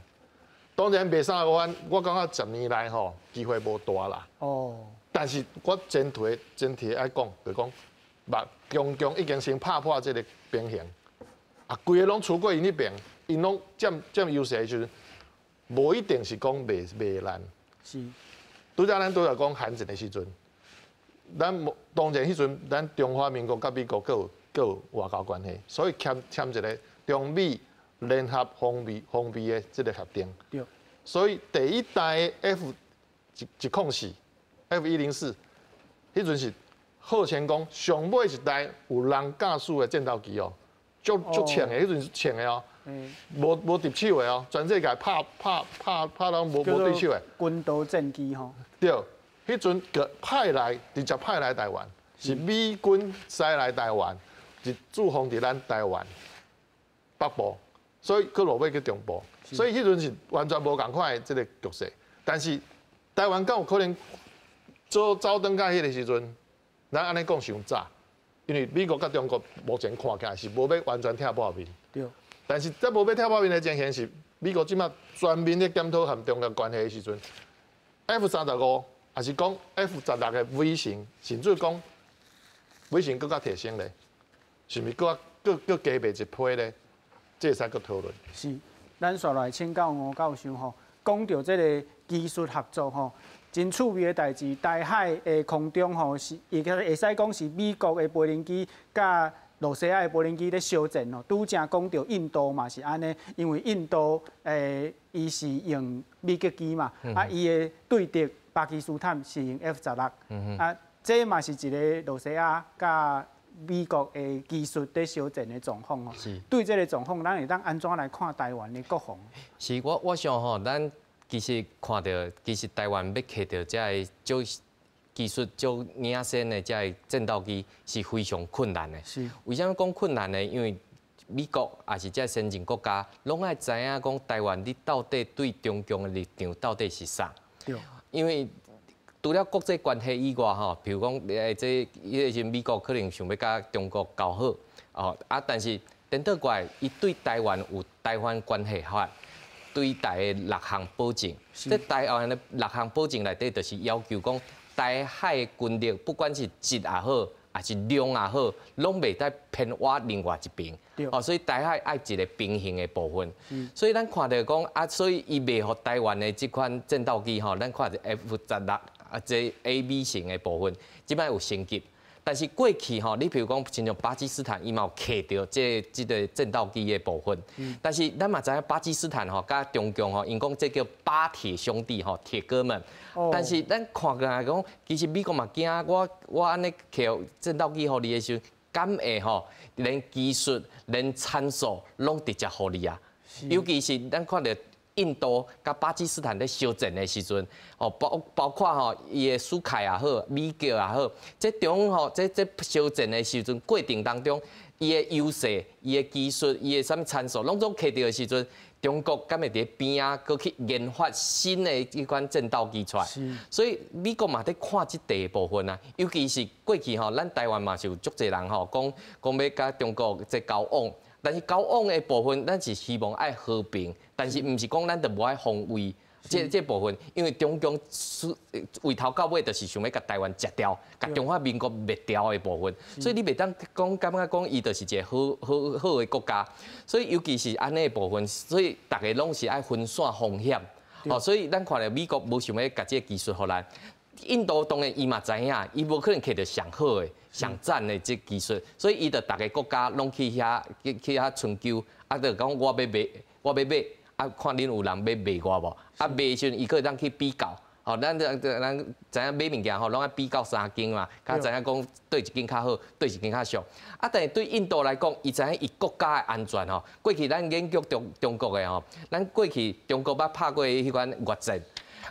当然卖35发，我感觉10年来吼机会无大啦。哦。但是我前提爱讲，就讲，中共已经先拍破这个平衡，啊，规个拢出过因迄边，因拢占优势的时阵，无一定是讲卖烂。是。拄则咱拄则讲韩战的时阵，咱当然迄阵咱中华民国甲美国各有外交关系，所以签一个中美联合防备的这个协定。对。所以第一代的 F104，迄阵是号称讲上尾一代有人驾驶的战斗机哦，足强的，迄阵是强的哦，无敌手的哦，全世界拍到无对手的。军刀战机吼。对，迄阵个直接派来台湾，是美军驶来台湾，是驻防伫咱台湾北部，所以佮落尾去中部，所以迄阵是完全无共款的这个局势。但是台湾敢有可能？走登到迄个时阵，咱安尼讲伤早，因为美国甲中国目前看起来是无要完全拆破面。对。但是在无要拆破面的情形是，美国即马全面咧检讨和中国关系的时阵 ，F-35也是讲 F-16的尾型，甚至讲尾型更加提升咧，是毋是更加卖一批咧？这会使搁讨论。是，咱续来请教吴教授吼，讲到这个技术合作吼。真趣味的代志，台海的空中吼是，会使讲是美国的无人机甲罗西亚的无人机咧相战吼。拄则讲到印度嘛是安尼，因为印度伊是用美国机嘛，啊伊的对敌巴基斯坦是用 F-16，啊这嘛是一个罗西亚甲美国的技术在相战的状况吼。是。对这个状况，咱会当安怎来看台湾的国防？是我想吼，咱。其实看到，其实台湾要摕到这个技术、足领先的这个战斗机是非常困难的。是。为什么讲困难呢？因为美国也是这先进国家，拢爱知影讲台湾你到底对中共的立场到底是啥？对。因为除了国际关系以外，吼，比如讲迄个美国可能想要甲中国交好，哦但是颠倒过来，伊对台湾有台湾关系法。对台的6项保证，这台湾的6项保证内底，就是要求讲台海军力，不管是质也好，还是量也好，拢袂再偏挖另外一边。哦，所以台海爱一个平衡的部分。所以咱看到讲啊，所以伊卖互台湾的这款战斗机吼，咱看着 F-16啊，这 AB 型的部分，即摆有升级。但是过去吼，你譬如讲，亲像巴基斯坦，伊嘛有摕到这个战斗机的部分。但是咱嘛知影巴基斯坦吼，甲中共吼，因讲这叫巴铁兄弟吼，铁哥们。但是咱看起来讲，其实美国嘛惊我安尼摕战斗机互你的时候，敢会吼，连技术、连参数拢直接互你啊。尤其是咱看到。印度甲巴基斯坦咧相战的时阵，哦，包括吼伊的苏凯也好，美国也好，这中吼这相战的时阵过程当中，伊的优势、伊的技术、伊的啥物参数，拢总摕到的时阵，中国敢会伫边啊，搁去研发新的一款战斗机出来。所以美国嘛在看即第部分啊，尤其是过去吼，咱台湾嘛是有足侪人吼讲要甲中国这交往。但是交往的部分，咱是希望爱和平，但是毋是讲咱就无爱防卫，这部分，因为中共为头到尾就是想要甲台湾食掉，甲中华民国灭掉的部分，所以你袂当感觉讲伊就是一个好的国家，所以尤其是安尼的部分，所以大家拢是爱分散风险。哦，所以咱看到美国无想要甲这个技术互咱。印度当然伊嘛知影，伊无可能摕到上好的、上赞的这技术，所以伊就逐个国家拢去遐寻求，啊，就讲我要买，啊，看恁有人要卖我无，啊，卖的时阵伊可以当去比较，吼，咱知影买物件吼，拢爱比较3间嘛，较知影讲对一间较好，对一间较俗，啊，但是对印度来讲，伊知影伊国家的安全吼，过去咱研究中国的吼，咱过去中国捌拍过迄款越战，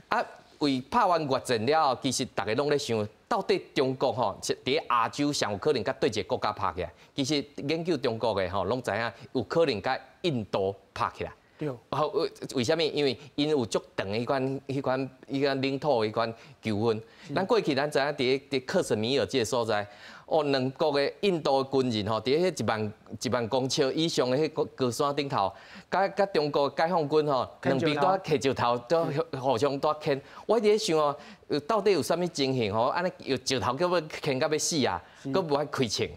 啊。为拍完越战了后，其实大家拢咧想，到底中国吼是伫亚洲上有可能甲对一个国家拍起来？其实研究中国的吼，拢知影有可能甲印度拍起来。对。为什么？因为因有足长迄款领土迄款纠纷。咱过去咱知影伫克什米尔这个所在。哦，两国的印度的军人吼，伫迄1万公尺以上的迄高山顶头，甲中国解放军吼，两边都揢石头，都互相都牵。我伫咧想哦，到底有啥物情形吼？安尼有石头叫要牵到要死啊，佫无爱开枪。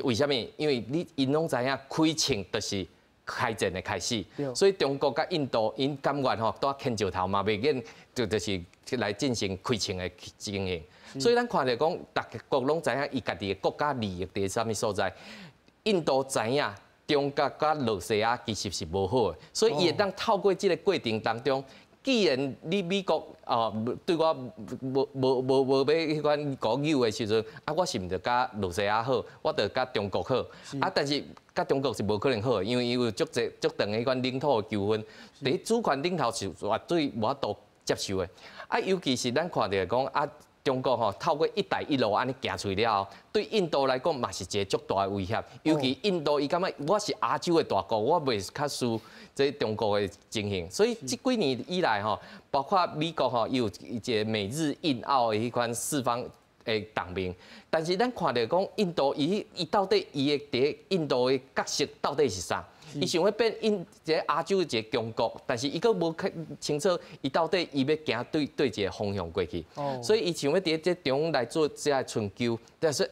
为什么？因为因拢知影开枪就是开战的开始，所以中国甲印度因甘愿吼，都牵石头嘛，袂瘾就是来进行开枪的情形。所以咱看到讲，大家国拢知影伊家己的国家利益伫啥物所在。印度知影中国甲罗西亚其实是无好的，所以伊会当透过这个过程当中，既然你美国对我无要迄款国有的时阵，啊，我是毋着甲罗西亚好，我着甲中国好，啊，但是甲中国是无可能好的，因为伊有足长迄款领土的纠纷，伫主权领头是绝对无法度接受的。啊，尤其是咱看到讲啊。中国吼透过一带一路安尼行出了后，对印度来讲嘛是一个足大的威胁。尤其印度伊感觉我是亚洲的大国，我袂较输这中国的情形。所以这几年以来吼，包括美国吼，伊有一个美日印澳的迄款四方的同盟。但是咱看到讲印度伊到底伊的伫印度的角色到底是啥？伊想要变一个亚洲一个强国，但是伊佫无清楚伊到底伊要行对一个方向过去，所以伊想要伫这中来做这个寻求。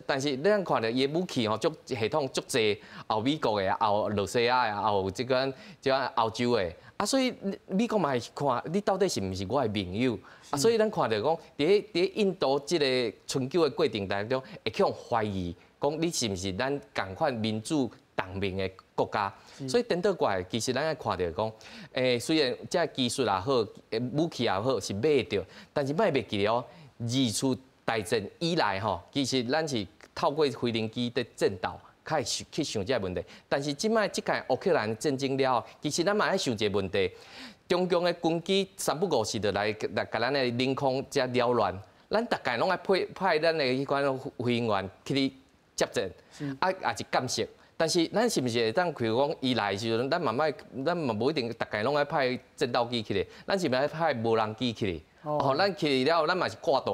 但是咱看到伊武器吼，足系统足济，后美国的，也后罗西亚的，后这款欧洲的，啊，所以美国嘛是看你到底是毋是我的盟友，啊，所以咱看到讲伫印度这个寻求的过程当中，会去怀疑讲你是毋是咱共款民主同盟的国家。所以等到过来，其实咱爱看到讲，虽然这技术也好，武器也好是买得到，但是卖袂记哦。二次大战以来吼，其实咱是透过飞行机的战斗，开始去想这个问题。但是即摆即届乌克兰战争了后，其实咱嘛爱想一个问题：中共的军机3不5时就来甲咱的领空遮扰乱，咱大概拢爱派咱的迄款飞行员去接战，啊也是监视。但是咱是毋是会当譬如讲伊来的时阵，咱嘛无一定大概拢爱派战斗机去咧，咱是毋是爱派无人机去咧？哦，咱去了后，咱嘛是挂弹，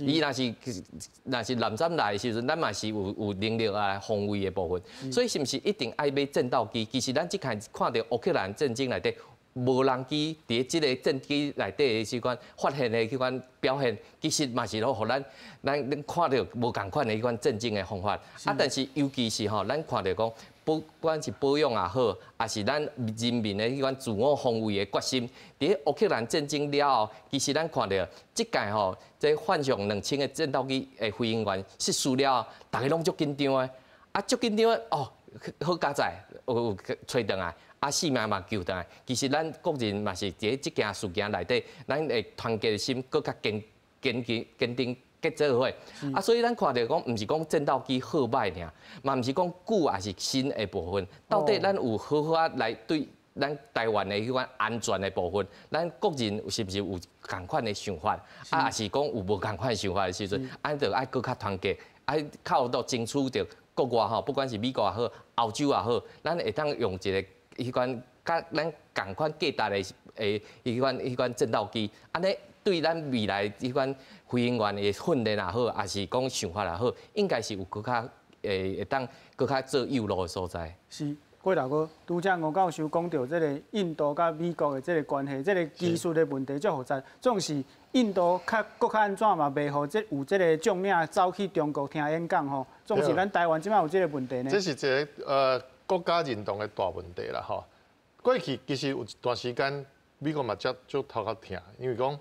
伊若是南山来的时阵，咱嘛是有能力来防卫的部分。所以是毋是一定爱买战斗机？其实咱即看看到乌克兰战争内底。无人机伫即个战机内底的时款发现的迄款表现，其实嘛是互咱看到无共款的迄款战争的方法。啊，但是尤其是吼，咱看到讲，不管是保养也好，也是咱人民的迄款自我防卫的决心。伫乌克兰战争了后，其实咱看到即届吼，这换上2000个战斗机的飞行员失事了后，大家拢足紧张的，啊，足紧张的哦，好佳哉，有找倒来。啊，性命嘛救回来。其实咱国人嘛是伫即件事件内底，咱会团结的心更加坚定结做伙。啊，所以咱看到讲，毋是讲战斗机好歹尔，嘛毋是讲旧也是新的部分。到底咱有好好来对咱台湾的迄款安全的部分，咱国人是毋是有共款的想法？啊，也是讲有无共款的想法的时阵，咱就爱更加团结，爱靠到争取着国外吼，不管是美国也好，欧洲也好，咱会当用一个。迄款甲咱共款价值的迄款战斗机，安尼对咱未来迄款飞行员的训练也好，也是讲想法也好，应该是有更较会当更较做有路的所在。是过头个，拄则吴教授讲到这个印度甲美国的这个关系，这个技术的问题足复杂，总是印度国较安怎嘛，袂互有这个将领走去中国听演讲吼，总是咱台湾即摆有这个问题呢。这是一个国家认同的大问题啦吼。过去其实有一段时间，美国嘛足头壳疼，因为讲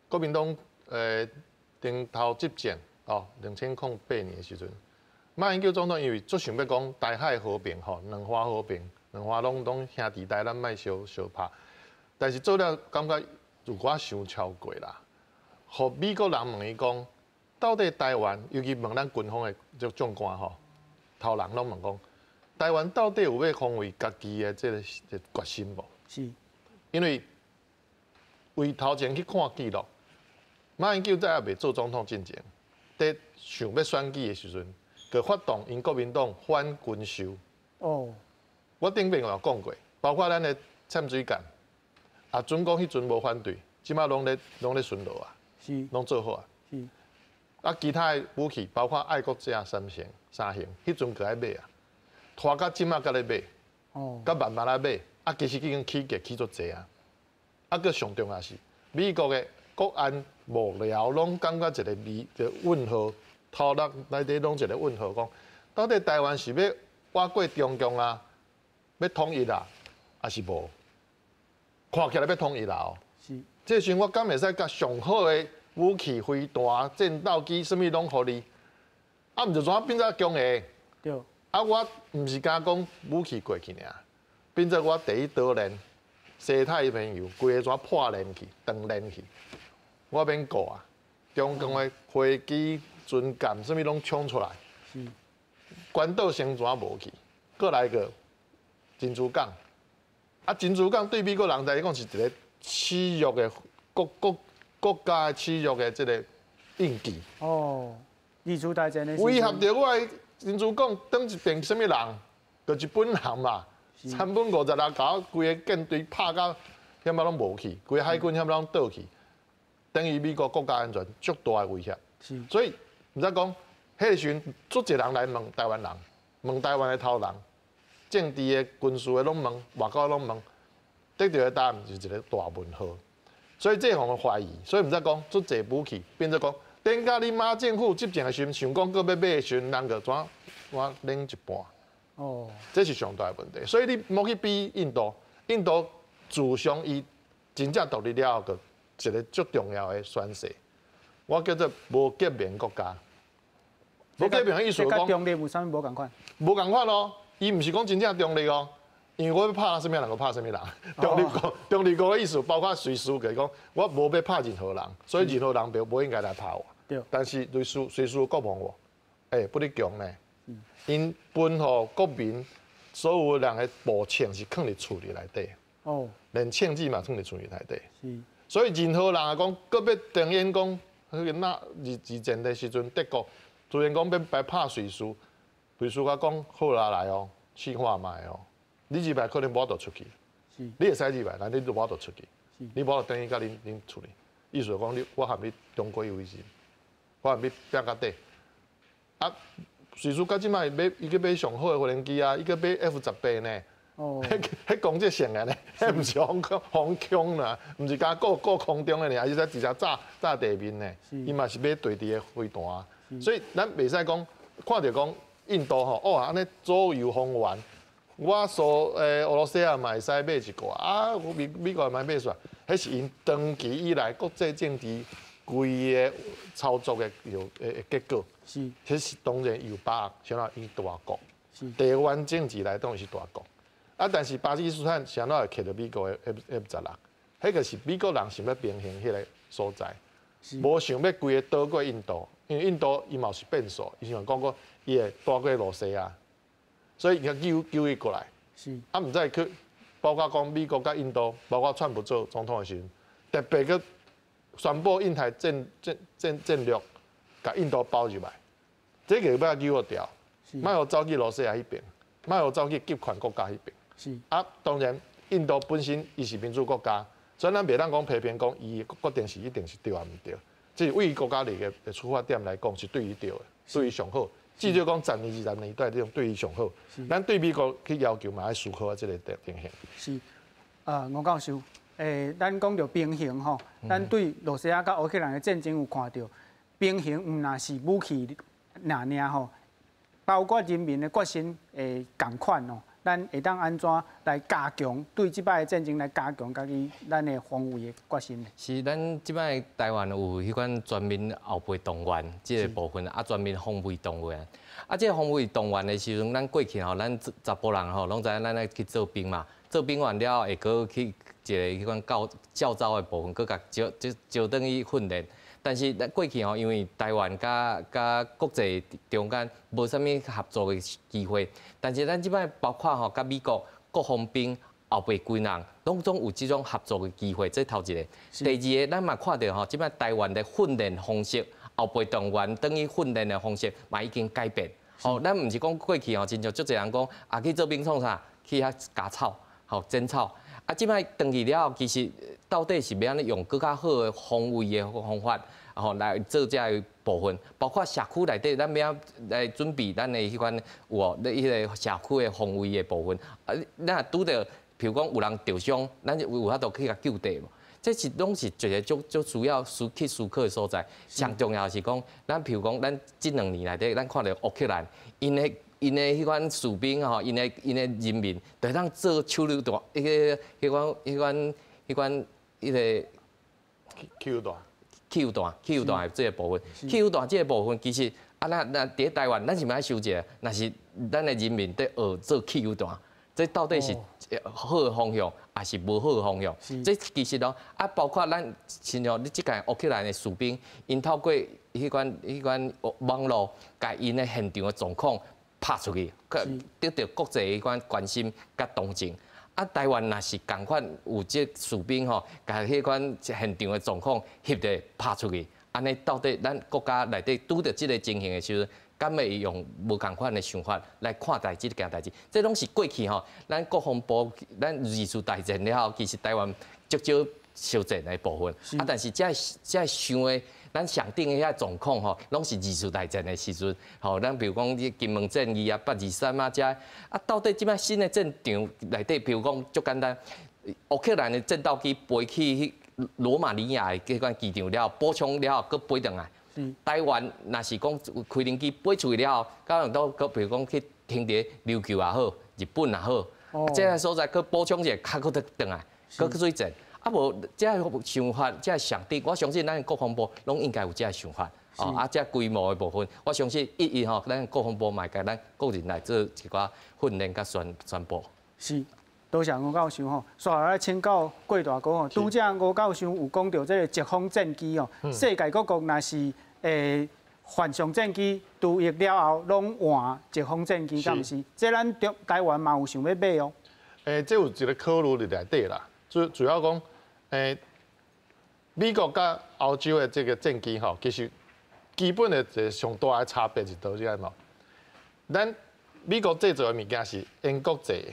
国民党顶头执政哦，2008年的时阵。马英九总统因为足想要讲台海和平吼，两花和平，两花拢兄弟台，咱莫相拍。但是做了感觉有寡伤超过啦。互美国人问伊讲，到底台湾，尤其问咱军方的将官吼，头人拢问讲，台湾到底有要防卫家己的这个决心无？是。因为为头前去看记录，马英九在也未做总统之前，在想要选举的时阵。就发动因国民党反军售。哦，我顶面有讲过，包括咱的潜水舰，啊，准讲迄阵无反对，即马拢咧巡逻啊，是，拢做好啊。是。啊，其他的武器，包括爱国者3型，迄阵就爱买啊，拖到即马才咧买，哦，甲慢慢来买，啊，其实已经起价起足济啊。啊，佫上重要是，美国的国安幕僚拢感觉一个问号。头脑内底拢一个问号，讲到底台湾是要挖过中共啊，要统一啊，还是无？看起来要统一啦哦。是。这时我敢会使甲上好的武器、飞弹、战斗机，什物拢互你？啊，毋就怎变做强的？对。啊，我毋是敢讲武器过去尔，变做我第一岛链、西太平洋，规个怎破链去、断链去，我免顾啊。中共的飞机。军舰什物拢冲出来，关岛先怎无去？过来个珍珠港，啊，珍珠港对美国人来讲是一个耻辱的国家的耻辱的这个印记。哦，二次大战的威胁着我的珍珠港，等一边什物人？就日本人嘛，3分56搞规个舰队拍到险啊拢无去，规个海军险拢倒去，等于美国国家安全足大的威胁。所以。毋知讲，迄个时阵，足侪人来问台湾人，问台湾的头人，政治的、军事的拢问，外交拢问，得到的答案就是一个大问号。所以这互我怀疑，所以毋知讲，足侪武器变做讲，等甲你马政府执政的时阵，想讲搁要买的时阵，人就怎冷一半。哦，这是上大的问题。所以你莫去比印度，印度自从伊真正独立了后，个一个足重要的宣誓。我叫做无革命国家，无革命的意思讲，中立有啥物无共款？无共款咯，伊毋是讲真正中立哦，因为我要拍什么人，就拍什么人。中立国的意思包括随时就是讲，我无要拍任何人，所以任何人无应该来拍我。对。但是随时国防我，不哩强呢，因分互国民所有人的步枪是放伫厝里内底。哦。连枪支嘛放伫厝里内底。是。所以任何人啊讲，搁要定演讲。迄个那二战的时阵，德国突然讲要来拍瑞士，瑞士甲讲好啦来哦，试看卖哦。你入来可能无得出去，你会使入来，但你就无得出去。你无得等于甲恁处理，意思讲我含你中国威胁，我含你拼到底。啊，瑞士到即摆伊去买上好的无人机啊，伊去买 F-18呢。哦，迄攻击性的呢，迄毋是防空啦，毋是讲过空中的呢，还是在直接炸地面呢。伊嘛是买对地的飞弹，所以咱袂使讲看到讲印度吼，哦安尼左右逢源，我说俄罗斯啊嘛会使买一个啊，美国嘛买煞，迄是因长期以来国际政治规个操作的结果。是，迄是当然有把握，像因大国，地缘政治来当是大国。啊！但是巴基斯坦谁哪会摕到美国的 F-16？迄个是美国人想要平衡迄个所在，无想要规个倒过印度，因为印度伊嘛是变数，伊像讲过伊会带过罗西亚，所以伊叫伊过来。是啊，毋知去包括讲美国甲印度，包括川普做总统的时阵，特别去宣布印太战略，甲印度包入来，这个要救掉，莫互走去罗西亚迄边，莫互走去集权国家迄边。是啊，当然，印度本身伊是民主国家，所以咱袂当讲批评讲伊决定是一定是对还毋对。即是为国家利益的出发点来讲，是对于对的，对于上好，至少讲10年、20年都系这种对伊上好。咱对美国去要求嘛，要思考啊，这个情形。是，吴教授，咱讲到平衡吼，咱对罗西亚甲乌克兰的战争有看到，平衡唔那是武器尔吼，包括人民的决心诶共款哦。 咱会当安怎来加强对即摆的战争来加强家己咱的防卫的决心？是咱即摆台湾有迄款全民后备动员即个部分，啊全民防卫动员。啊，即个防卫动员的时阵，咱过去吼，咱查甫人吼，拢知影咱爱去做兵嘛。做兵完了，会搁去一个迄款教招的部分，搁甲招等于训练。 但是咱过去吼，因为台湾甲国际中间无啥物合作的机会，但是咱即摆包括吼，甲美国国防兵后备军人，拢总有即种合作的机会，这头一个。第二个，咱嘛看到吼，即摆台湾的训练方式，后备动员等于训练的方式嘛已经改变。吼，咱毋是讲过去吼，真像足侪人讲啊去做兵创啥，去遐割草，吼剪草。啊，即摆登去了后，其实到底是要安尼用更较好的防卫的方法，吼来做这个部分，包括社区内底，咱要来准备咱的迄款有哦，迄个社区的防卫的部分。啊，咱若拄到，譬如讲有人受伤，咱有法度去甲救地无？这是拢是一个足需要去思考的所在。上重要是讲，咱譬如讲，咱这2年内底，咱看到乌克兰，因的迄款士兵吼，因的人民，就当做手榴弹，迄款汽油弹的这个部分，汽油弹这个部分其实啊，那伫台湾，咱是咪爱想一下，那是咱的人民在学做汽油弹，这到底是好的方向，还是无好的方向？这其实咯，啊，包括咱像你即个乌克兰的士兵，因透过迄款网络，甲因的现场的状况拍出去，得到国际迄款关心甲同情。啊，台湾若是共款有即士兵吼，甲迄款现场的状况翕着拍出去，安尼到底咱国家内底拄着即个情形的时阵，敢会用无共款的想法来看待即件代志？这拢是过去吼，咱国防部咱二次大战了后，其实台湾足少烧战的部分，啊，但是这想的。咱上顶的遐状况吼，拢是二次大战的时阵，吼，咱比如讲金门战役啊、823啊，遮啊，到底即摆新的战场内底，比如讲足简单，乌克兰的战斗机飞去罗马尼亚的迄款机场了后，补充了后，搁飞转来。台湾若是讲开零机飞出去了后，可能都搁比如讲去停伫琉球也好，日本也好，这个所在搁补充一下，较搁得转来，搁去水战。啊无，这想法，这想定，我相信咱国防部拢应该有这想法。哦，啊，这规模的部分，我相信吼，咱国防部嘛甲咱个人来做一寡训练甲宣布。是，多谢吴教授吼。接下来请教郭大哥吼，拄则吴教授有讲到这个疾风战机哦，世界各国若是反向战机除役了后，拢换疾风战机，敢毋是？这咱台湾嘛有想要买哦。这有一个考虑内底啦，主要讲。美国甲欧洲的这个战机吼，其实基本的一个上大的差别是倒这样嘛。咱美国制造的物件是英国制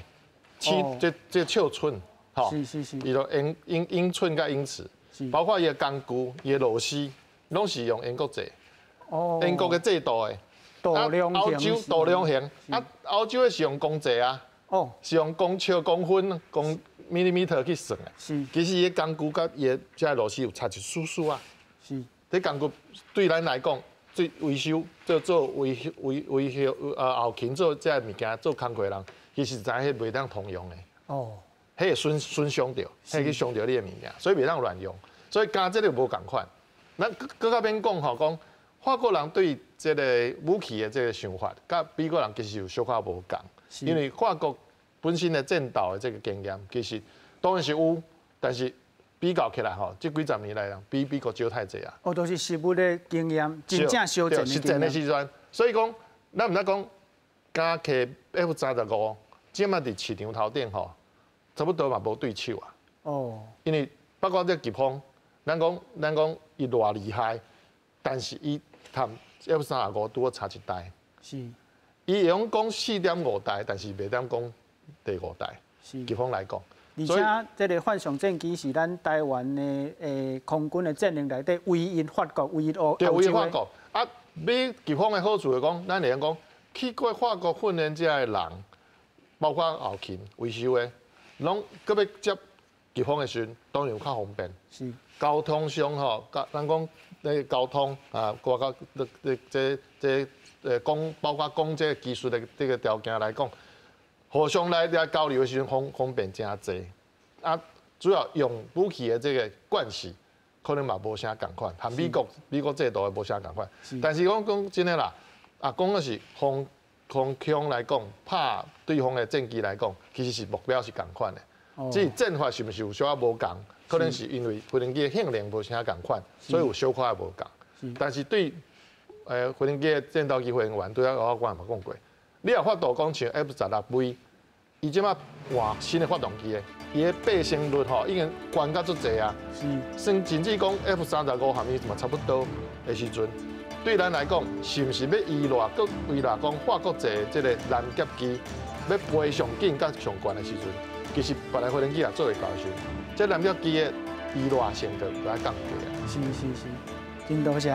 的，这尺寸吼，伊就英寸甲英尺，包括伊的工具、伊的螺丝，拢是用英国制。哦，英国的制度的，欧洲度量型，啊，欧洲的是用公制啊，哦，是用公尺、公分、millimeter 去算的，其实伊工具甲伊个遮螺丝有差一丝丝啊。是，这工具对咱来讲，做维修、做维修后勤做遮物件做工课人，其实知迄袂当通用的。哦，迄会损伤着，迄去伤着你的物件，所以袂当乱用。所以加这个无共款。咱搁较免讲吼，讲法国人对这个武器的这个想法，甲美国人其实有小可无共，因为法国。本身的战斗的这个经验，其实当然是有，但是比较起来吼，这几十年来啊，比美国少太济啊。哦，都是实物的经验，真正实战的经验。实战的时阵，所以讲，咱毋知讲，加摕 F35，即马伫市场头顶吼，差不多嘛无对手啊。哦。因为包括这疾风，咱讲伊偌厉害，但是伊谈 F35拄好差一代。是。伊会用讲4.5代，但是袂当讲。第5代，疾风来讲，而且这个反向战机是咱台湾的空军的战力内底唯一法国、唯一欧洲的。对，唯一法国啊，买疾风的好处是讲，咱会讲去过法国训练这的人，包括后勤维修的，拢搁要接疾风的时阵，当然有较方便。是。交通上吼，咱讲那个交通啊，包括讲包括讲这技术的这个条件来讲，互相来交流的时阵方便真济。啊，主要用武器的这个关系，可能嘛无啥共款，和美国制度的无啥共款。但是讲真的啦，啊，讲的是空腔来讲，拍对方的战机来讲，其实是目标是共款的。只是阵法是不是有小可无共？可能是因为飞行机的性能无啥共款，所以有小可的无共。但是对飞行机的战斗机飞行员，对我嘛讲过，你若法度讲像 F-16V， 伊即马换新的发动机的，伊的备升率吼已经关到足济啊。甚至讲 F-35下面嘛差不多的时阵，对咱来讲，是毋是要依赖搁为了讲法国制即个拦截机要飞上紧甲上悬的时阵？其实别来飞行机也做会到的时阵，这拦截机的依赖性就来降低啊。是，真多谢。